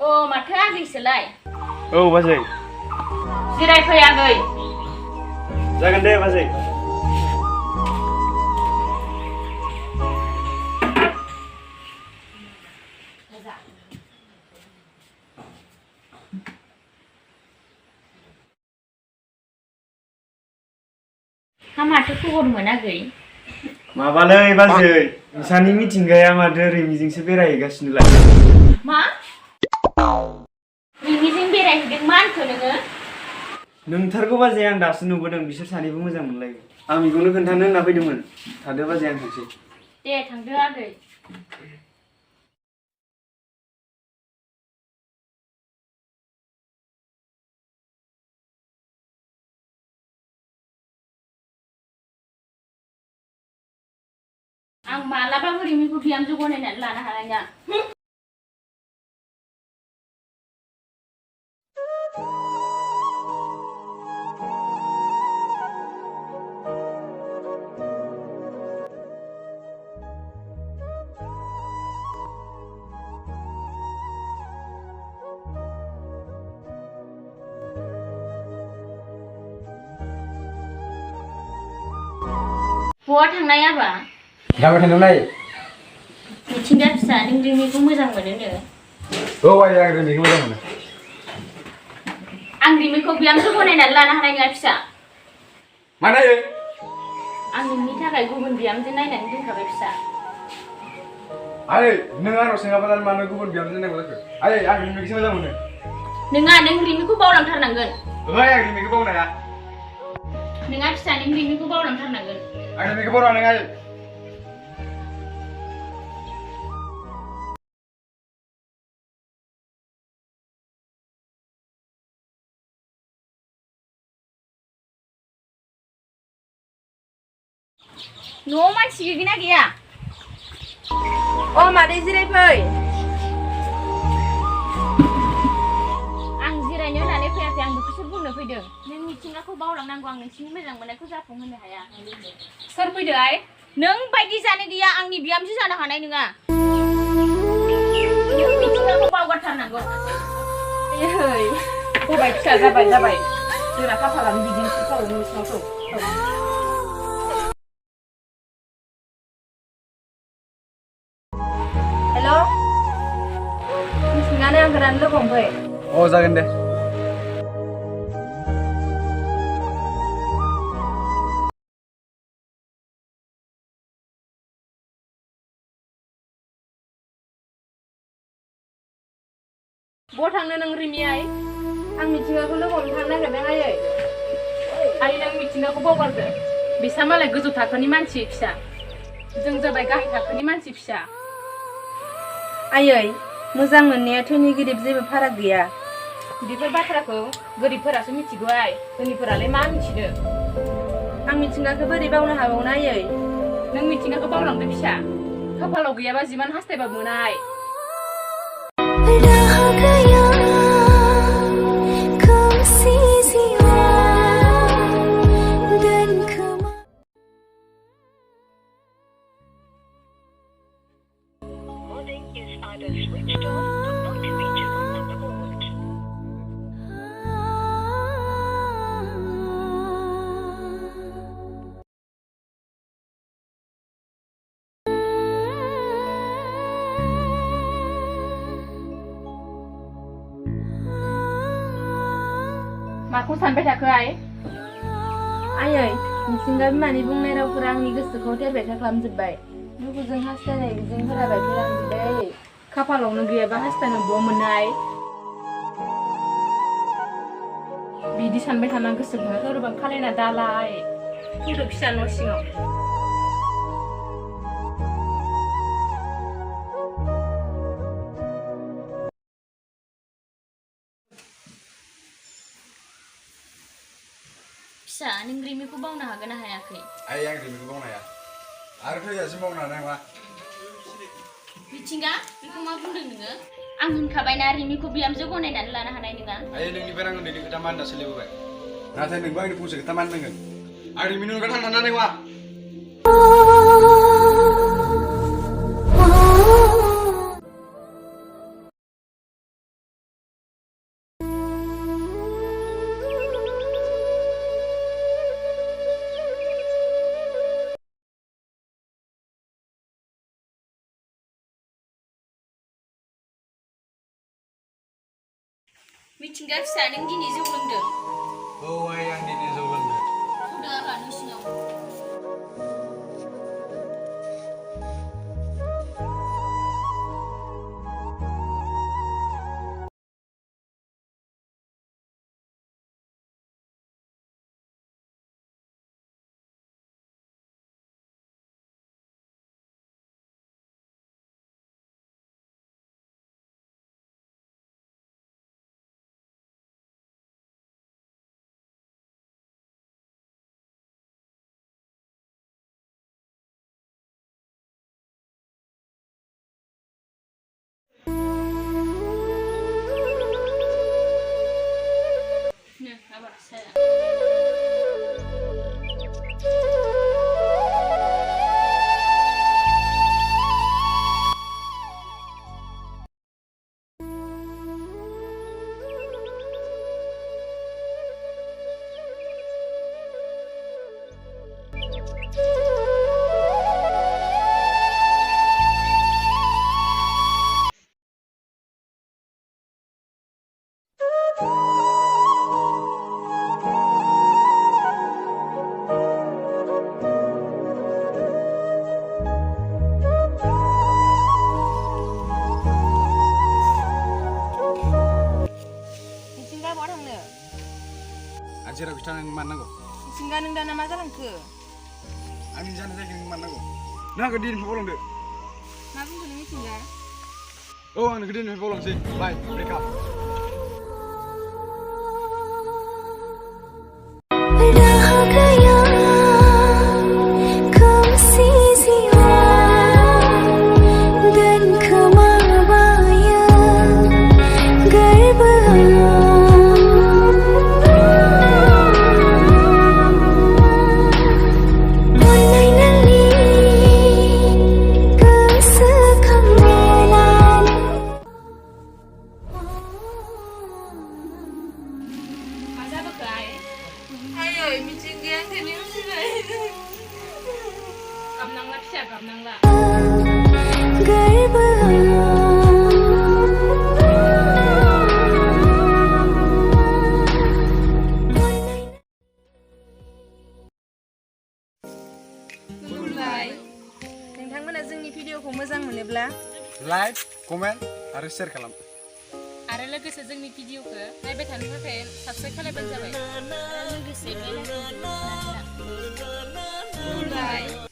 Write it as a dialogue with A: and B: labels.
A: Oh, माथो आगैसोलाय?
B: औ बाजै।
A: जिरायफै आगै।
B: जागोन दे बाजै।
A: हा माथो खबरमोन आगै?
B: माबालै बाजै, नोंसानि मिथिंगाया माथो रैमिजोंसो बेरायहैगासिनोलाय।
A: मा? रैमिजों बेरायहैदों मा होनखो नोङो?
B: नोंथारगौ बाजै, आं दासो नुबोदों, बिसोर सानैबो मोजां मोनलायो। आं बेखौनो खोन्थानो होनना फैदोंमोन। थादो बाजै, आं थांसै।
A: दे थांदो आगै। आं मालाबाबो रैमिखौ बिहामजो गनायनानै लानो हानाय नङा। बहा थांनाय आबा?
C: गाबोन थांनाय।
A: मिथिंगा फिसा, नों रैमिखौ मोजां मोनोनो?
C: औ आइ, आं रैमिखौ मोजां मोनो।
A: आं रैमिखौ बिहामजो गनायनानै लानो हानाय नङा फिसा।
C: मानो आयै?
A: आं नोंनि थाखाय गुबुन बिहामजो नायनानै दोनखाबाय फिसा।
C: आयै, नों आंनाव सोङाबालानो मानो गुबुन बिहामजो नायनांगौ जाखो? आयै, आं रैमिखौसो मोजां मोनो।
A: नोङा, नों रैमिखौ बावलांथारनांगोन।
C: ओहो आइ, आं रैमिखौ बावनो हाया।
A: नोङा फिसा, नों रैमिखौ बावलांथारनांगोन।
C: आं रैमिखौ बावनो हानाय नङा आयै।
A: न'आव मानसि गैगोना गैया?
D: अ मादै जिरायफै।
A: आं जिरायनो होननानै फैयाखै, आं बेखौसो बुंनो फैदों। नों मिथिंगाखौ बावलांनांगौ, आं नोंसिनि मोजां मोननायखौ जाफुंहोनो हाया। सोर फैदो आइ? नों बायदि जानो गैया, आंनि बिहामजो जानो हानाय नङा। नों मिथिंगाखौ बावगारथारनांगौ।
D: एहै जाबाय फिसा, जाबाय जाबाय। जोंना खाफालानो बिदिनोसै गावनो नोंसिनावथ'। हेल', मिथिंगानो आंखौ लोगो हमफै।
C: अ जागोन दे।
D: बहा थांनो नों रैमि आइ? आं मिथिंगाखौ लोगो हमनो थांनो नागिरदों आयै।
E: आइ, नों मिथिंगाखौ बावगारदो। बिसा मालाय गोजौ थाखोनि मानसि फिसा, जों जाबाय गाहाय थाखोनि मानसि फिसा।
D: आयै, मोजां मोननाया धोनि गोरिब जेबो फाराग गैया।
E: बेफोर बाथ्राखौ गोरिबफोरासो मिथिगौ आइ, धोनिफोरालाय मा मिथिनो।
D: आं मिथिंगाखौ बोरै बावनो हाबावनो आयै?
E: नों मिथिंगाखौ बावलांदो फिसा, खाफालाव गैयाबा जिमान हास्थायबाबो मोना आइ। माखौ सानबाय थाखो आइ?
D: आयै, मिथिंगा बिमानि बुंनाय रावफोरा आंनि गोसोखौ थेर-बेथेर खालामजोब्बाय। दुखुजों हास्थायनाय मिजिंफोरा बायफ्लेलांजोब्बाय आयै।
E: खाफालावनो गैयाबा हास्थायनो बहा मोनो आइ? बिदि सानबाय थाना गोसोखौनो लोरबां खालायना दाला आइ। फैदो फिसा न' सिङाव।
A: फिसा, नों रैमिखौ बावनो हागोन ना हायाखै?
C: आयै, आं रैमिखौ बावनो हाया। आरो थैजासिम बावनो हानाय नङा।
A: मिथिंगा, बेखौ मा बुंदों नोङो? आं होनखाबायना रैमिखौ बिहामजो गनायनानै लानो हानाय नङा।
C: आयै, नोंनिफ्राय आं उन्दैनि खोथा मानिना सोलिबोबाय। नाथाय नोंबो आंनि फंसे खोथा मानिनांगोन। आं रैमिनि अनगा थांनो हानाय नङा।
A: मिथिंगा फिसा नों दिनै जौ लोंदों
C: औ आइ आं दिनै जौ लोंदों
A: होदो आहा नोंसिनाव नो आबा साया
D: मिथिंगा बहा थांनो
C: आं जेरावखि थाङा नों मानो नांगौ
D: मिथिंगा नों दाना मा जालांखो
C: आंनि जानो जायगायाव नों मानो नांगौ नों आंखौ दिनैनिफ्राय बावलांदो
D: मा बुंखो नों मिथिंगा
C: औ आं नोंखौ दिनैनिफ्राय बावलांसै बाय ब्रेकआप
F: रह गया खोमसि जिउआव दोनखोमाबायो गोरबोआव अननाय नोंनि गोसोखांनानै
E: मा जाबोखो आइ
D: आयै मिथिंगाया आंखौ नेवसिबाय
E: गाबनांला फिसा गाबनांला
D: खुलुमबाय नोंथांमोना जोंनि भिडिअखौ मोजां मोनोब्ला
C: लाइक कमेन्ट आरो शेयार खालाम
E: आरो लोगोसे जोंनि भिडिअखौ नायबाय थानो थाखाय साबस्क्राइब खालामबानो जाबाय
A: लोगोसे बे
D: खुलुमबाय